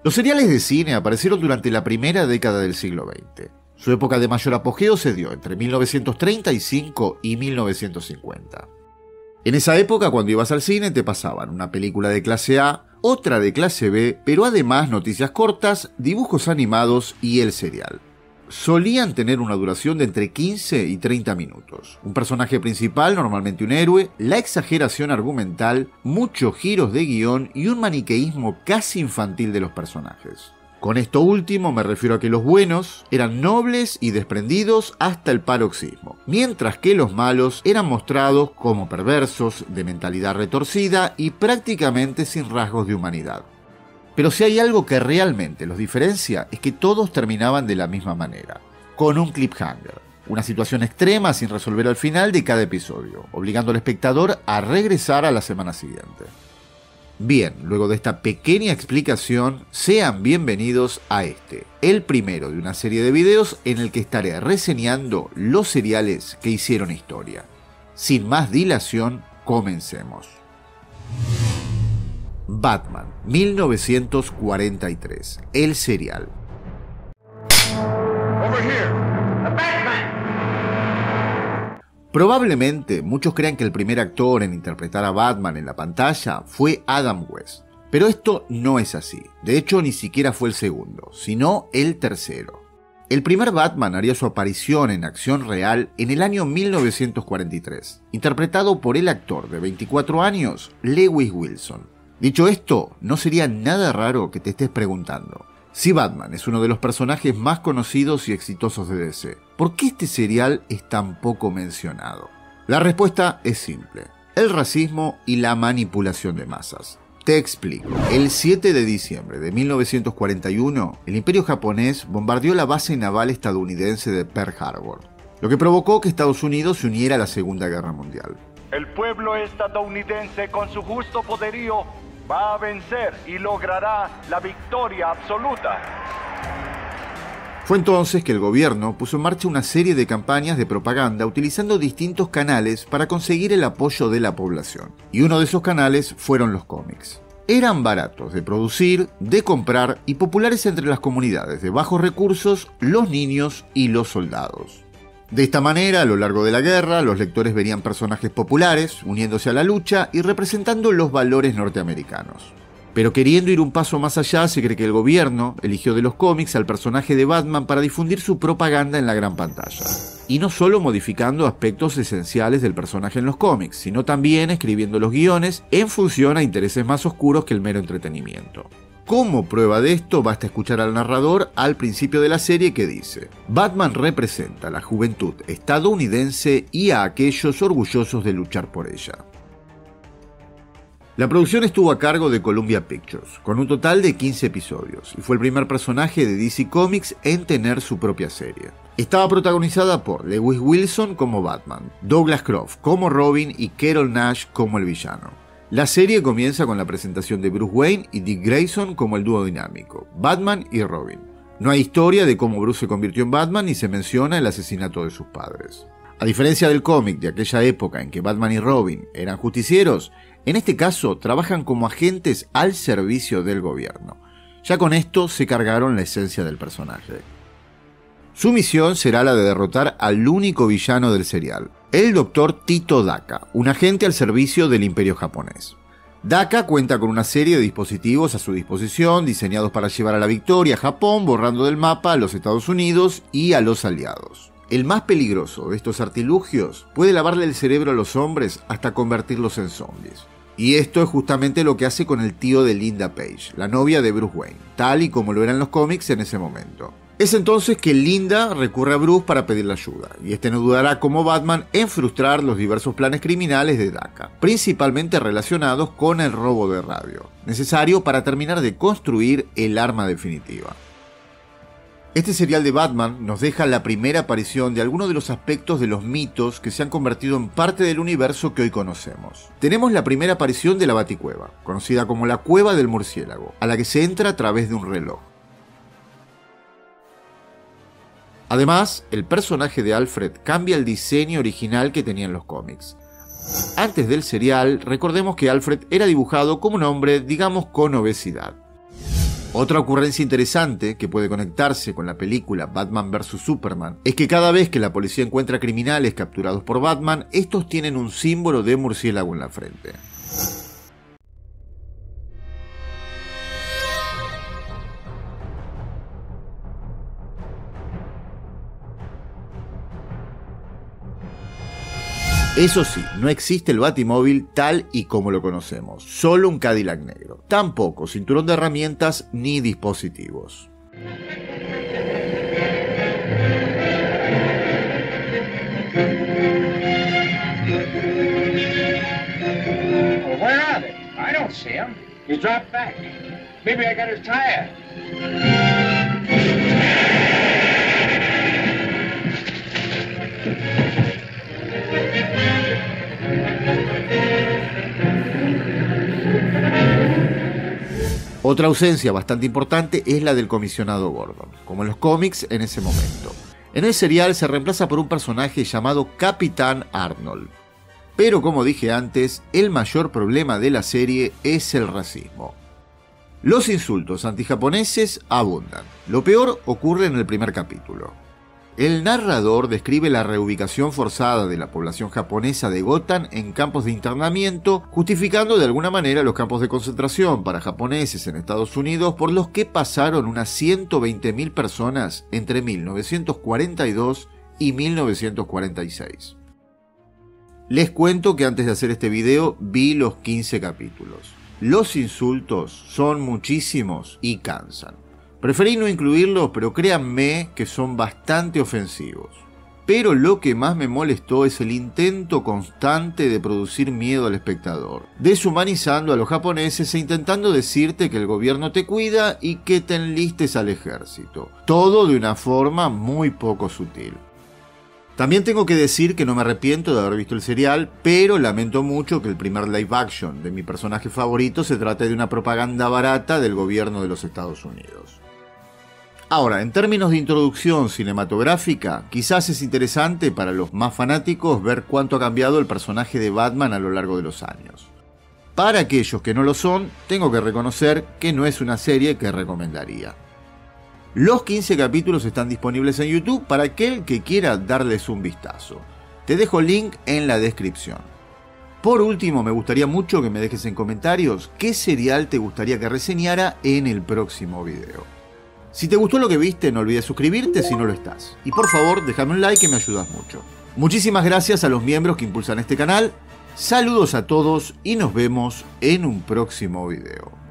Los seriales de cine aparecieron durante la primera década del siglo XX. Su época de mayor apogeo se dio entre 1935 y 1950. En esa época, cuando ibas al cine, te pasaban una película de clase A, otra de clase B, pero además noticias cortas, dibujos animados y el serial. Solían tener una duración de entre 15 y 30 minutos. Un personaje principal, normalmente un héroe, la exageración argumental, muchos giros de guión y un maniqueísmo casi infantil de los personajes. Con esto último me refiero a que los buenos eran nobles y desprendidos hasta el paroxismo, mientras que los malos eran mostrados como perversos, de mentalidad retorcida y prácticamente sin rasgos de humanidad. Pero si hay algo que realmente los diferencia es que todos terminaban de la misma manera, con un cliffhanger, una situación extrema sin resolver al final de cada episodio, obligando al espectador a regresar a la semana siguiente. Bien, luego de esta pequeña explicación, sean bienvenidos a el primero de una serie de videos en el que estaré reseñando los seriales que hicieron historia. Sin más dilación, comencemos. Batman, 1943, el serial. Probablemente muchos crean que el primer actor en interpretar a Batman en la pantalla fue Adam West, pero esto no es así. De hecho, ni siquiera fue el segundo, sino el tercero. El primer Batman haría su aparición en acción real en el año 1943, interpretado por el actor de 24 años, Lewis Wilson. Dicho esto, no sería nada raro que te estés preguntando: si Batman es uno de los personajes más conocidos y exitosos de DC, ¿por qué este serial es tan poco mencionado? La respuesta es simple: el racismo y la manipulación de masas. Te explico. El 7 de diciembre de 1941, el Imperio japonés bombardeó la base naval estadounidense de Pearl Harbor, lo que provocó que Estados Unidos se uniera a la Segunda Guerra Mundial. El pueblo estadounidense, con su justo poderío, va a vencer y logrará la victoria absoluta. Fue entonces que el gobierno puso en marcha una serie de campañas de propaganda utilizando distintos canales para conseguir el apoyo de la población. Y uno de esos canales fueron los cómics. Eran baratos de producir, de comprar y populares entre las comunidades de bajos recursos, los niños y los soldados. De esta manera, a lo largo de la guerra, los lectores verían personajes populares, uniéndose a la lucha y representando los valores norteamericanos. Pero queriendo ir un paso más allá, se cree que el gobierno eligió de los cómics al personaje de Batman para difundir su propaganda en la gran pantalla. Y no solo modificando aspectos esenciales del personaje en los cómics, sino también escribiendo los guiones en función a intereses más oscuros que el mero entretenimiento. Como prueba de esto, basta escuchar al narrador al principio de la serie que dice: Batman representa a la juventud estadounidense y a aquellos orgullosos de luchar por ella. La producción estuvo a cargo de Columbia Pictures, con un total de 15 episodios, y fue el primer personaje de DC Comics en tener su propia serie. Estaba protagonizada por Lewis Wilson como Batman, Douglas Croft como Robin y Carol Nash como el villano. La serie comienza con la presentación de Bruce Wayne y Dick Grayson como el dúo dinámico, Batman y Robin. No hay historia de cómo Bruce se convirtió en Batman ni se menciona el asesinato de sus padres. A diferencia del cómic de aquella época en que Batman y Robin eran justicieros, en este caso trabajan como agentes al servicio del gobierno. Ya con esto se cargaron la esencia del personaje. Su misión será la de derrotar al único villano del serial, el Dr. Tito Daka, un agente al servicio del Imperio japonés. Daka cuenta con una serie de dispositivos a su disposición diseñados para llevar a la victoria a Japón, borrando del mapa a los Estados Unidos y a los aliados. El más peligroso de estos artilugios puede lavarle el cerebro a los hombres hasta convertirlos en zombies. Y esto es justamente lo que hace con el tío de Linda Page, la novia de Bruce Wayne, tal y como lo eran los cómics en ese momento. Es entonces que Linda recurre a Bruce para pedirle ayuda, y este no dudará como Batman en frustrar los diversos planes criminales de Daka, principalmente relacionados con el robo de radio, necesario para terminar de construir el arma definitiva. Este serial de Batman nos deja la primera aparición de algunos de los aspectos de los mitos que se han convertido en parte del universo que hoy conocemos. Tenemos la primera aparición de la Baticueva, conocida como la Cueva del Murciélago, a la que se entra a través de un reloj. Además, el personaje de Alfred cambia el diseño original que tenían los cómics. Antes del serial, recordemos que Alfred era dibujado como un hombre, digamos, con obesidad. Otra ocurrencia interesante que puede conectarse con la película Batman vs Superman es que cada vez que la policía encuentra criminales capturados por Batman, estos tienen un símbolo de murciélago en la frente. Eso sí, no existe el Batimóvil tal y como lo conocemos, solo un Cadillac negro. Tampoco cinturón de herramientas ni dispositivos. Well, where are they? I don't see him. He's dropped back. Maybe I got his tire. Otra ausencia bastante importante es la del comisionado Gordon, como en los cómics en ese momento. En el serial se reemplaza por un personaje llamado Capitán Arnold. Pero como dije antes, el mayor problema de la serie es el racismo. Los insultos antijaponeses abundan. Lo peor ocurre en el primer capítulo. El narrador describe la reubicación forzada de la población japonesa de Gotham en campos de internamiento, justificando de alguna manera los campos de concentración para japoneses en Estados Unidos por los que pasaron unas 120.000 personas entre 1942 y 1946. Les cuento que antes de hacer este video vi los 15 capítulos. Los insultos son muchísimos y cansan. Preferí no incluirlos, pero créanme que son bastante ofensivos. Pero lo que más me molestó es el intento constante de producir miedo al espectador, deshumanizando a los japoneses e intentando decirte que el gobierno te cuida y que te enlistes al ejército. Todo de una forma muy poco sutil. También tengo que decir que no me arrepiento de haber visto el serial, pero lamento mucho que el primer live action de mi personaje favorito se trate de una propaganda barata del gobierno de los Estados Unidos. Ahora, en términos de introducción cinematográfica, quizás es interesante para los más fanáticos ver cuánto ha cambiado el personaje de Batman a lo largo de los años. Para aquellos que no lo son, tengo que reconocer que no es una serie que recomendaría. Los 15 capítulos están disponibles en YouTube para aquel que quiera darles un vistazo. Te dejo el link en la descripción. Por último, me gustaría mucho que me dejes en comentarios qué serial te gustaría que reseñara en el próximo video. Si te gustó lo que viste, no olvides suscribirte si no lo estás. Y por favor, déjame un like que me ayudas mucho. Muchísimas gracias a los miembros que impulsan este canal. Saludos a todos y nos vemos en un próximo video.